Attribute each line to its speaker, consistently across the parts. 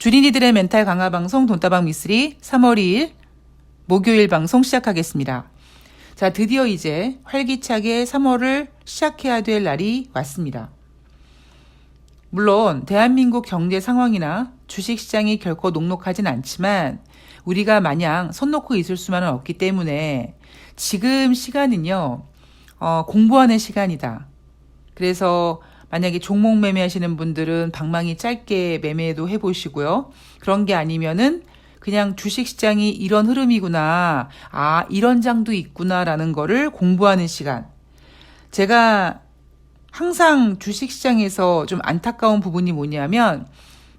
Speaker 1: 주린이들의 멘탈 강화 방송 돈다방 미쓰리 3월 2일 목요일 방송 시작하겠습니다. 자, 드디어 이제 활기차게 3월을 시작해야 될 날이 왔습니다. 물론 대한민국 경제 상황이나 주식시장이 결코 녹록하진 않지만 우리가 마냥 손 놓고 있을 수만은 없기 때문에 지금 시간은요, 공부하는 시간이다. 그래서 만약에 종목 매매하시는 분들은 방망이 짧게 매매도 해보시고요. 그런 게 아니면은 그냥 주식시장이 이런 흐름이구나, 이런 장도 있구나라는 거를 공부하는 시간. 제가 항상 주식시장에서 좀 안타까운 부분이 뭐냐면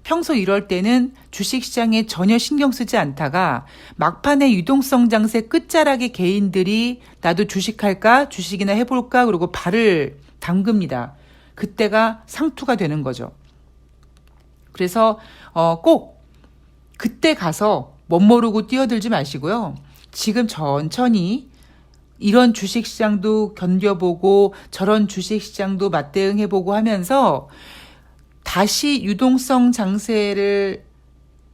Speaker 1: 평소 이럴 때는 주식시장에 전혀 신경 쓰지 않다가 막판에 유동성 장세 끝자락에 개인들이 나도 주식할까? 주식이나 해볼까? 그러고 발을 담급니다. 그때가 상투가 되는 거죠. 그래서 꼭 그때 가서 멋모르고 뛰어들지 마시고요. 지금 천천히 이런 주식시장도 견뎌보고 저런 주식시장도 맞대응해보고 하면서 다시 유동성 장세를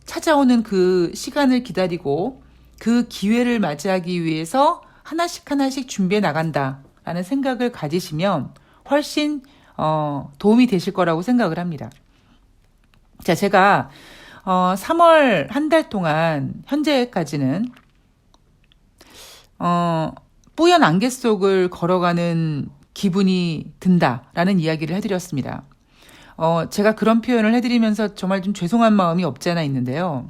Speaker 1: 찾아오는 그 시간을 기다리고 그 기회를 맞이하기 위해서 하나씩 준비해 나간다라는 생각을 가지시면 훨씬 도움이 되실 거라고 생각을 합니다. 자, 제가 3월 한 달 동안 현재까지는 뿌연 안개 속을 걸어가는 기분이 든다라는 이야기를 해드렸습니다. 제가 그런 표현을 해드리면서 정말 좀 죄송한 마음이 없지 않아 있는데요.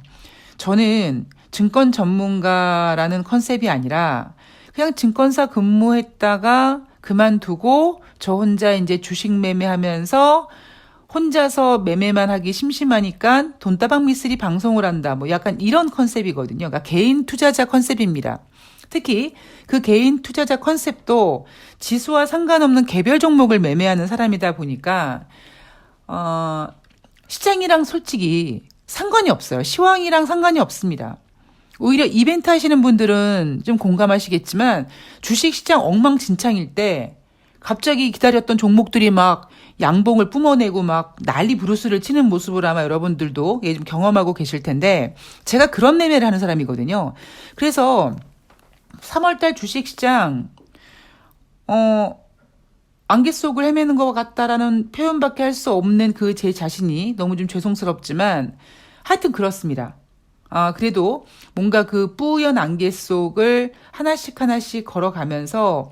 Speaker 1: 저는 증권 전문가라는 컨셉이 아니라 그냥 증권사 근무했다가 그만두고 저 혼자 이제 주식 매매하면서 혼자서 매매만 하기 심심하니까 돈다방 미쓰리 방송을 한다. 뭐 약간 이런 컨셉이거든요. 그러니까 개인 투자자 컨셉입니다. 특히 그 개인 투자자 컨셉도 지수와 상관없는 개별 종목을 매매하는 사람이다 보니까 시장이랑 솔직히 상관이 없어요. 시황이랑 상관이 없습니다. 오히려 이벤트 하시는 분들은 좀 공감하시겠지만 주식시장 엉망진창일 때 갑자기 기다렸던 종목들이 막 양봉을 뿜어내고 막 난리 부르스를 치는 모습을 아마 여러분들도 좀 경험하고 계실 텐데 제가 그런 매매를 하는 사람이거든요. 그래서 3월달 주식시장 안개 속을 헤매는 것 같다라는 표현밖에 할 수 없는 그 제 자신이 너무 좀 죄송스럽지만 하여튼 그렇습니다. 그래도 뭔가 그 뿌연 안개 속을 하나씩 걸어가면서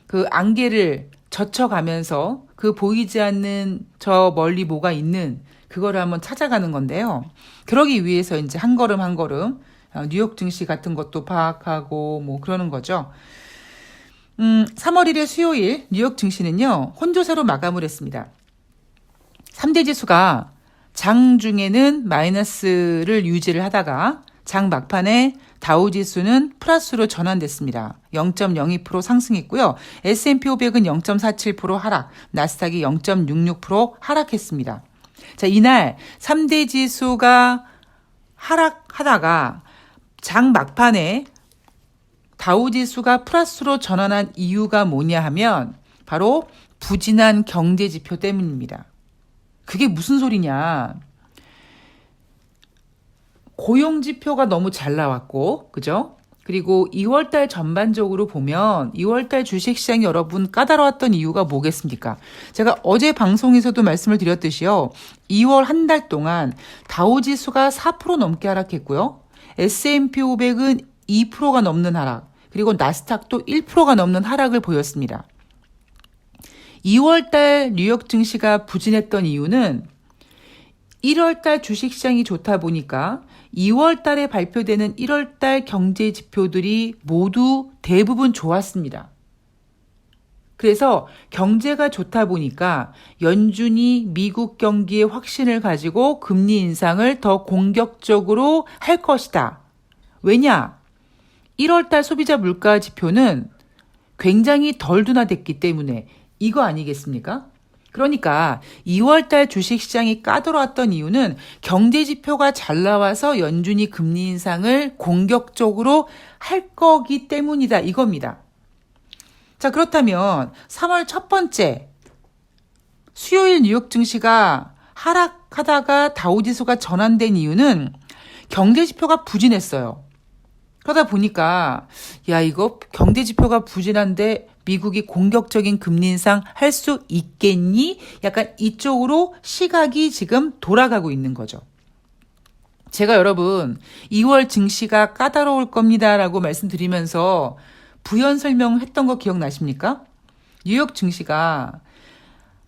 Speaker 1: 그 안개를 젖혀가면서 그 보이지 않는 저 멀리 뭐가 있는 그거를 한번 찾아가는 건데요. 그러기 위해서 이제 한 걸음 뉴욕 증시 같은 것도 파악하고 뭐 그러는 거죠. 3월 1일 수요일 뉴욕 증시는요, 혼조세로 마감을 했습니다. 3대 지수가 장 중에는 마이너스를 유지를 하다가 장 막판에 다우지수는 플러스로 전환됐습니다. 0.02% 상승했고요. S&P 500은 0.47% 하락, 나스닥이 0.66% 하락했습니다. 자, 이날 3대 지수가 하락하다가 장 막판에 다우지수가 플러스로 전환한 이유가 뭐냐 하면 바로 부진한 경제지표 때문입니다. 그게 무슨 소리냐. 고용지표가 너무 잘 나왔고, 그죠? 그리고 2월달 전반적으로 보면 2월달 주식시장이 여러분 까다로웠던 이유가 뭐겠습니까? 제가 어제 방송에서도 말씀을 드렸듯이요. 2월 한 달 동안 다우지수가 4% 넘게 하락했고요. S&P 500은 2%가 넘는 하락, 그리고 나스닥도 1%가 넘는 하락을 보였습니다. 2월달 뉴욕 증시가 부진했던 이유는 1월달 주식시장이 좋다 보니까 2월달에 발표되는 1월달 경제 지표들이 모두 대부분 좋았습니다. 그래서 경제가 좋다 보니까 연준이 미국 경기의 확신을 가지고 금리 인상을 더 공격적으로 할 것이다. 왜냐? 1월달 소비자 물가 지표는 굉장히 덜 둔화됐기 때문에 이거 아니겠습니까? 그러니까 2월달 주식시장이 까다로웠던 이유는 경제지표가 잘 나와서 연준이 금리 인상을 공격적으로 할 거기 때문이다 이겁니다. 자, 그렇다면 3월 첫 번째 수요일 뉴욕 증시가 하락하다가 다우지수가 전환된 이유는 경제 지표가 부진했어요. 그러다 보니까 야 이거 경제 지표가 부진한데 미국이 공격적인 금리 인상 할 수 있겠니? 약간 이쪽으로 시각이 지금 돌아가고 있는 거죠. 제가 여러분 2월 증시가 까다로울 겁니다라고 말씀드리면서 부연 설명했던 거 기억나십니까? 뉴욕 증시가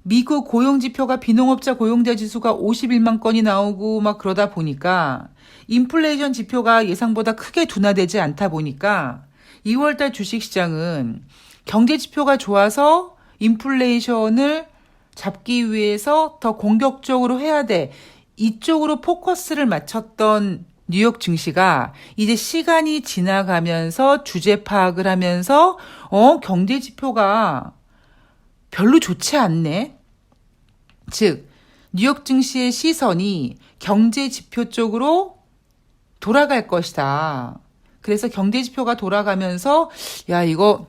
Speaker 1: 미국 고용지표가 비농업자 고용자 지수가 51만 건이 나오고 막 그러다 보니까 인플레이션 지표가 예상보다 크게 둔화되지 않다 보니까 2월달 주식시장은 경제 지표가 좋아서 인플레이션을 잡기 위해서 더 공격적으로 해야 돼. 이쪽으로 포커스를 맞췄던 뉴욕 증시가 이제 시간이 지나가면서 주제 파악을 하면서 경제 지표가 별로 좋지 않네. 즉 뉴욕 증시의 시선이 경제 지표 쪽으로 돌아갈 것이다. 그래서 경제 지표가 돌아가면서 야 이거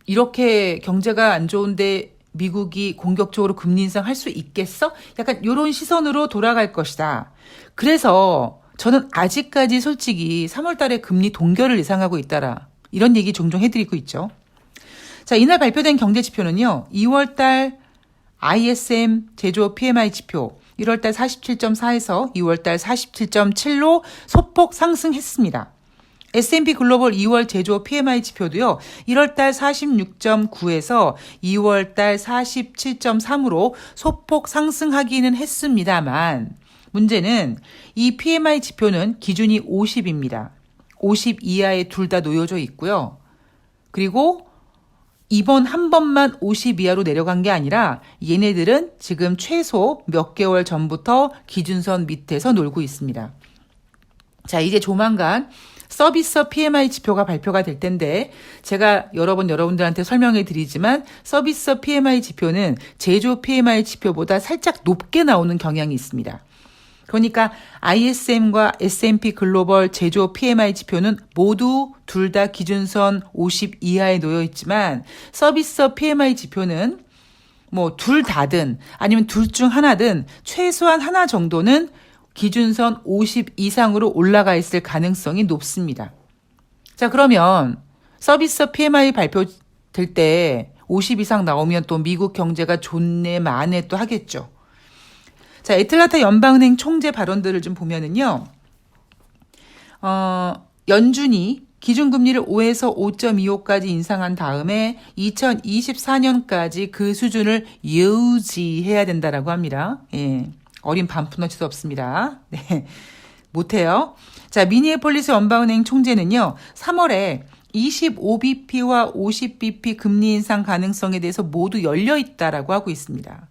Speaker 1: 이렇게 경제가 안 좋은데 미국이 공격적으로 금리 인상할 수 있겠어? 약간 이런 시선으로 돌아갈 것이다. 그래서 저는 아직까지 솔직히 3월 달에 금리 동결을 예상하고 있다라. 이런 얘기 종종 해드리고 있죠. 자, 이날 발표된 경제 지표는요. 2월 달 ISM 제조업 PMI 지표 1월 달 47.4에서 2월 달 47.7로 소폭 상승했습니다. S&P 글로벌 2월 제조업 PMI 지표도요. 1월 달 46.9에서 2월 달 47.3으로 소폭 상승하기는 했습니다만 문제는 이 PMI 지표는 기준이 50입니다. 50 이하에 둘 다 놓여져 있고요. 그리고 이번 한 번만 50 이하로 내려간 게 아니라 얘네들은 지금 최소 몇 개월 전부터 기준선 밑에서 놀고 있습니다. 자, 이제 조만간 서비스업 PMI 지표가 발표가 될 텐데 제가 여러분들한테 설명해 드리지만 서비스업 PMI 지표는 제조업 PMI 지표보다 살짝 높게 나오는 경향이 있습니다. 그러니까 ISM과 S&P 글로벌 제조업 PMI 지표는 모두 둘 다 기준선 50 이하에 놓여 있지만 서비스업 PMI 지표는 뭐 둘 다든 아니면 둘 중 하나든 최소한 하나 정도는 기준선 50 이상으로 올라가 있을 가능성이 높습니다. 자, 그러면 서비스업 PMI 발표될 때 50 이상 나오면 또 미국 경제가 좋네 마네 또 하겠죠. 자, 애틀란타 연방은행 총재 발언들을 좀 보면은요. 연준이 기준금리를 5에서 5.25까지 인상한 다음에 2024년까지 그 수준을 유지해야 된다라고 합니다. 예. 어린 반푼 어치도 없습니다. 네. 못해요. 자, 미니애폴리스 연방은행 총재는요, 3월에 25bp와 50bp 금리 인상 가능성에 대해서 모두 열려 있다라고 하고 있습니다.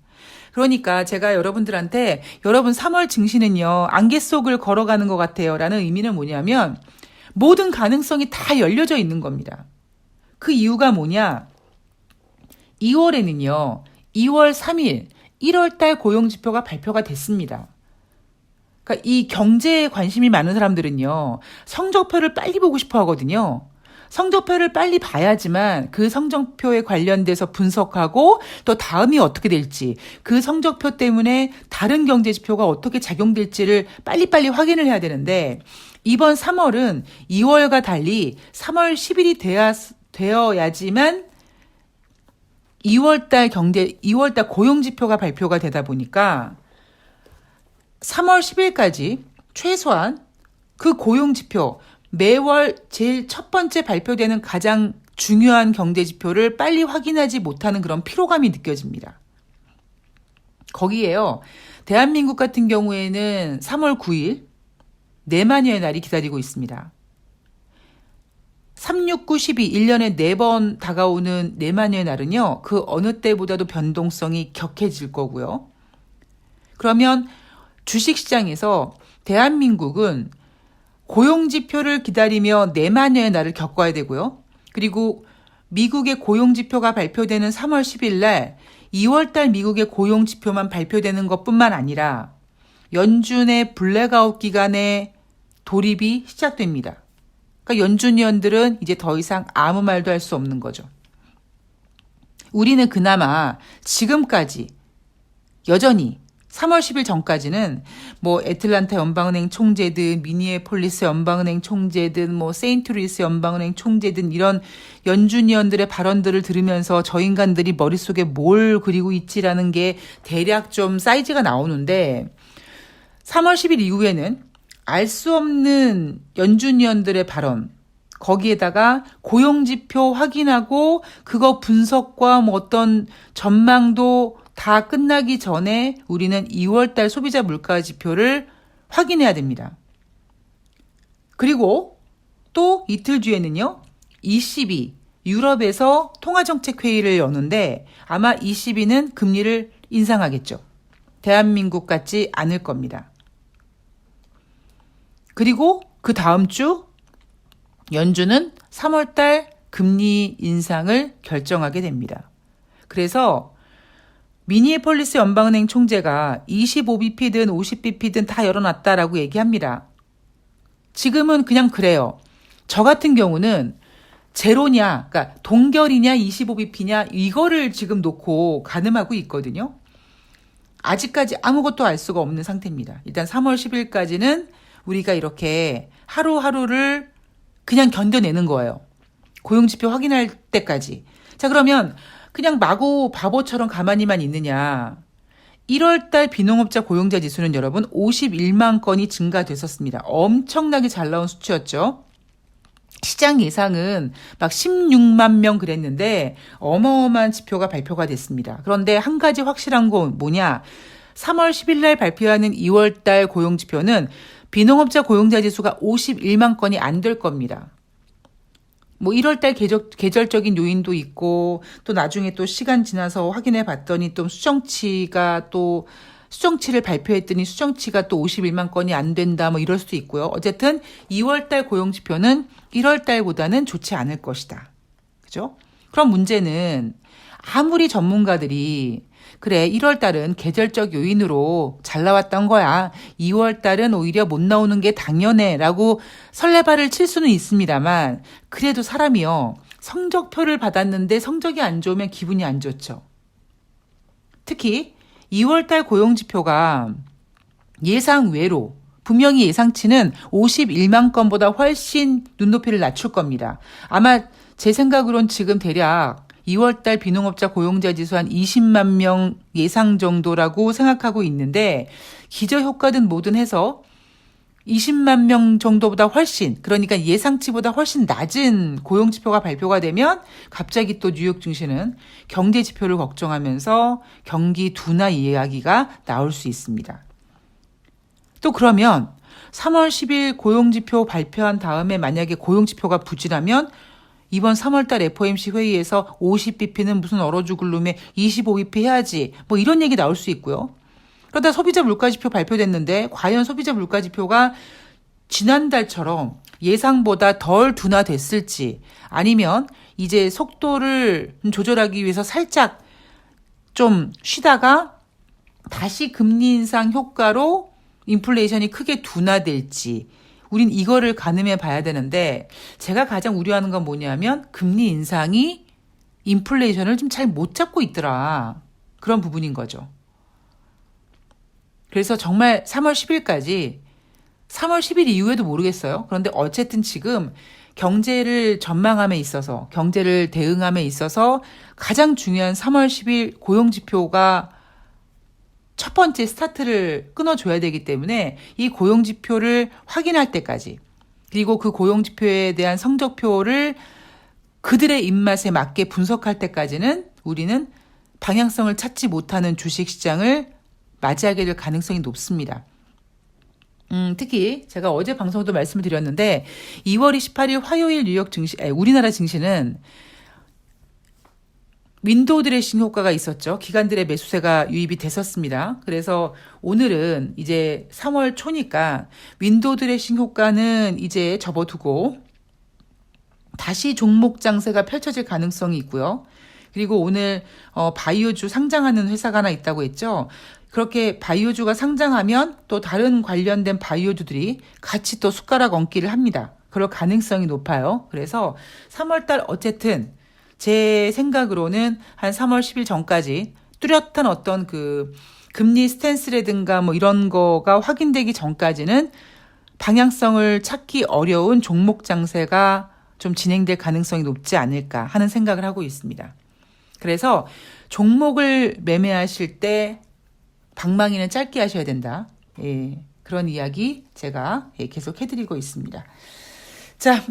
Speaker 1: 그러니까 제가 여러분들한테 여러분 3월 증시는요, 안개 속을 걸어가는 것 같아요. 라는 의미는 뭐냐면 모든 가능성이 다 열려져 있는 겁니다. 그 이유가 뭐냐? 2월에는요, 2월 3일, 1월 달 고용지표가 발표가 됐습니다. 그러니까 이 경제에 관심이 많은 사람들은요, 성적표를 빨리 보고 싶어 하거든요. 성적표를 빨리 봐야지만 그 성적표에 관련돼서 분석하고 또 다음이 어떻게 될지 그 성적표 때문에 다른 경제지표가 어떻게 작용될지를 빨리빨리 확인을 해야 되는데 이번 3월은 2월과 달리 3월 10일이 되어야지만 2월달 고용지표가 발표가 되다 보니까 3월 10일까지 최소한 그 고용지표 매월 제일 첫 번째 발표되는 가장 중요한 경제지표를 빨리 확인하지 못하는 그런 피로감이 느껴집니다. 거기에요. 대한민국 같은 경우에는 3월 9일 내마녀의 날이 기다리고 있습니다. 3, 6, 9, 12, 1년에 4번 다가오는 내마녀의 날은요. 그 어느 때보다도 변동성이 격해질 거고요. 그러면 주식시장에서 대한민국은 고용지표를 기다리며 내마녀의 날을 겪어야 되고요. 그리고 미국의 고용지표가 발표되는 3월 10일 날 2월달 미국의 고용지표만 발표되는 것뿐만 아니라 연준의 블랙아웃 기간에 돌입이 시작됩니다. 그러니까 연준위원들은 이제 더 이상 아무 말도 할 수 없는 거죠. 우리는 그나마 지금까지 여전히 3월 10일 전까지는 뭐 애틀란타 연방은행 총재든 미니애폴리스 연방은행 총재든 뭐 세인트루이스 연방은행 총재든 이런 연준위원들의 발언들을 들으면서 저 인간들이 머릿속에 뭘 그리고 있지라는 게 대략 좀 사이즈가 나오는데 3월 10일 이후에는 알 수 없는 연준위원들의 발언 거기에다가 고용지표 확인하고 그거 분석과 뭐 어떤 전망도 다 끝나기 전에 우리는 2월달 소비자 물가 지표를 확인해야 됩니다. 그리고 또 이틀 뒤에는요. ECB, 유럽에서 통화정책회의를 여는데 아마 ECB는 금리를 인상하겠죠. 대한민국 같지 않을 겁니다. 그리고 그 다음 주 연준은 3월달 금리 인상을 결정하게 됩니다. 그래서 미니애폴리스 연방은행 총재가 25bp든 50bp든 다 열어놨다라고 얘기합니다. 지금은 그냥 그래요. 저 같은 경우는 제로냐, 그러니까 동결이냐 25bp냐 이거를 지금 놓고 가늠하고 있거든요. 아직까지 아무것도 알 수가 없는 상태입니다. 일단 3월 10일까지는 우리가 이렇게 하루하루를 그냥 견뎌내는 거예요. 고용지표 확인할 때까지. 자, 그러면 그냥 마구 바보처럼 가만히만 있느냐. 1월달 비농업자 고용자 지수는 여러분 51만 건이 증가됐었습니다. 엄청나게 잘 나온 수치였죠. 시장 예상은 막 16만 명 그랬는데 어마어마한 지표가 발표가 됐습니다. 그런데 한 가지 확실한 건 뭐냐. 3월 10일 날 발표하는 2월달 고용지표는 비농업자 고용자 지수가 51만 건이 안 될 겁니다. 뭐 1월달 계절적인 요인도 있고 또 나중에 또 시간 지나서 확인해 봤더니 또 수정치를 발표했더니 수정치가 또 51만 건이 안 된다 뭐 이럴 수도 있고요. 어쨌든 2월달 고용지표는 1월달보다는 좋지 않을 것이다. 그죠? 그럼 문제는 아무리 전문가들이 그래 1월달은 계절적 요인으로 잘 나왔던 거야. 2월달은 오히려 못 나오는 게 당연해 라고 설레발을 칠 수는 있습니다만 그래도 사람이요. 성적표를 받았는데 성적이 안 좋으면 기분이 안 좋죠. 특히 2월달 고용지표가 예상 외로 분명히 예상치는 51만 건보다 훨씬 눈높이를 낮출 겁니다. 아마 제 생각으론 지금 대략 2월달 비농업자 고용자 지수 한 20만 명 예상 정도라고 생각하고 있는데 기저효과든 뭐든 해서 20만 명 정도보다 훨씬 그러니까 예상치보다 훨씬 낮은 고용지표가 발표가 되면 갑자기 또 뉴욕 증시는 경제지표를 걱정하면서 경기 둔화 이야기가 나올 수 있습니다. 또 그러면 3월 10일 고용지표 발표한 다음에 만약에 고용지표가 부진하면 이번 3월달 FOMC 회의에서 50bp는 무슨 얼어 죽을 놈에 25bp 해야지 뭐 이런 얘기 나올 수 있고요. 그러다 소비자 물가지표 발표됐는데 과연 소비자 물가지표가 지난달처럼 예상보다 덜 둔화됐을지 아니면 이제 속도를 조절하기 위해서 살짝 좀 쉬다가 다시 금리 인상 효과로 인플레이션이 크게 둔화될지 우린 이거를 가늠해 봐야 되는데 제가 가장 우려하는 건 뭐냐면 금리 인상이 인플레이션을 좀 잘 못 잡고 있더라. 그런 부분인 거죠. 그래서 정말 3월 10일까지 3월 10일 이후에도 모르겠어요. 그런데 어쨌든 지금 경제를 전망함에 있어서 경제를 대응함에 있어서 가장 중요한 3월 10일 고용지표가 첫 번째 스타트를 끊어줘야 되기 때문에 이 고용지표를 확인할 때까지 그리고 그 고용지표에 대한 성적표를 그들의 입맛에 맞게 분석할 때까지는 우리는 방향성을 찾지 못하는 주식시장을 맞이하게 될 가능성이 높습니다. 특히 제가 어제 방송도 말씀을 드렸는데 2월 28일 화요일 뉴욕 증시, 우리나라 증시는 윈도우 드레싱 효과가 있었죠. 기관들의 매수세가 유입이 됐었습니다. 그래서 오늘은 이제 3월 초니까 윈도우 드레싱 효과는 이제 접어두고 다시 종목 장세가 펼쳐질 가능성이 있고요. 그리고 오늘 바이오주 상장하는 회사가 하나 있다고 했죠. 그렇게 바이오주가 상장하면 또 다른 관련된 바이오주들이 같이 또 숟가락 얹기를 합니다. 그럴 가능성이 높아요. 그래서 3월달 어쨌든 제 생각으로는 한 3월 10일 전까지 뚜렷한 어떤 그 금리 스탠스라든가 뭐 이런 거가 확인되기 전까지는 방향성을 찾기 어려운 종목 장세가 좀 진행될 가능성이 높지 않을까 하는 생각을 하고 있습니다. 그래서 종목을 매매하실 때 방망이는 짧게 하셔야 된다. 예, 그런 이야기 제가 계속 해드리고 있습니다. 자,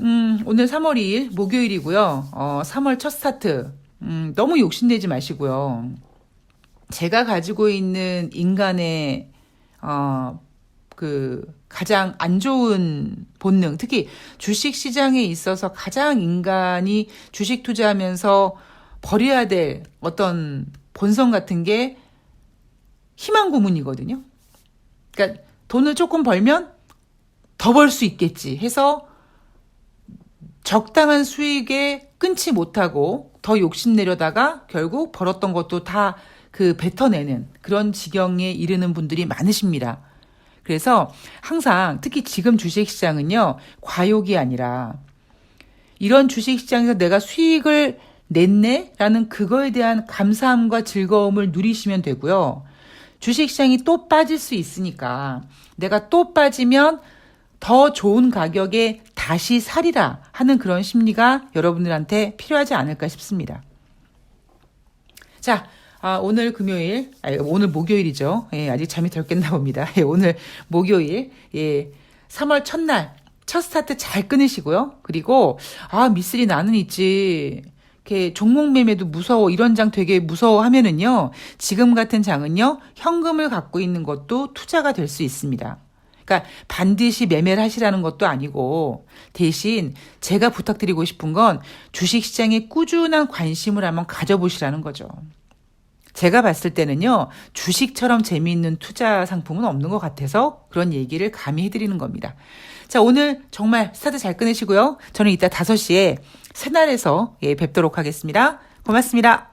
Speaker 1: 오늘 3월 2일 목요일이고요. 3월 첫 스타트. 너무 욕심내지 마시고요. 제가 가지고 있는 인간의 가장 안 좋은 본능, 특히 주식 시장에 있어서 가장 인간이 주식 투자하면서 버려야 될 어떤 본성 같은 게 희망 고문이거든요. 그러니까 돈을 조금 벌면 더 벌 수 있겠지 해서 적당한 수익에 끊지 못하고 더 욕심내려다가 결국 벌었던 것도 다 뱉어내는 그런 지경에 이르는 분들이 많으십니다. 그래서 항상 특히 지금 주식시장은요, 과욕이 아니라 이런 주식시장에서 내가 수익을 냈네? 라는 그거에 대한 감사함과 즐거움을 누리시면 되고요. 주식시장이 또 빠질 수 있으니까 내가 또 빠지면 더 좋은 가격에 다시 사리라 하는 그런 심리가 여러분들한테 필요하지 않을까 싶습니다. 자, 오늘 오늘 목요일이죠. 예, 아직 잠이 덜 깼나 봅니다. 예, 오늘 목요일, 3월 첫날, 첫 스타트 잘 끊으시고요. 그리고, 미쓰리 나는 있지. 이렇게 종목 매매도 무서워. 이런 장 되게 무서워 하면은요, 지금 같은 장은요, 현금을 갖고 있는 것도 투자가 될 수 있습니다. 그러니까 반드시 매매를 하시라는 것도 아니고 대신 제가 부탁드리고 싶은 건 주식시장에 꾸준한 관심을 한번 가져보시라는 거죠. 제가 봤을 때는요, 주식처럼 재미있는 투자 상품은 없는 것 같아서 그런 얘기를 감히 해드리는 겁니다. 자, 오늘 정말 스타트 잘 끊으시고요. 저는 이따 5시에 새날에서 뵙도록 하겠습니다. 고맙습니다.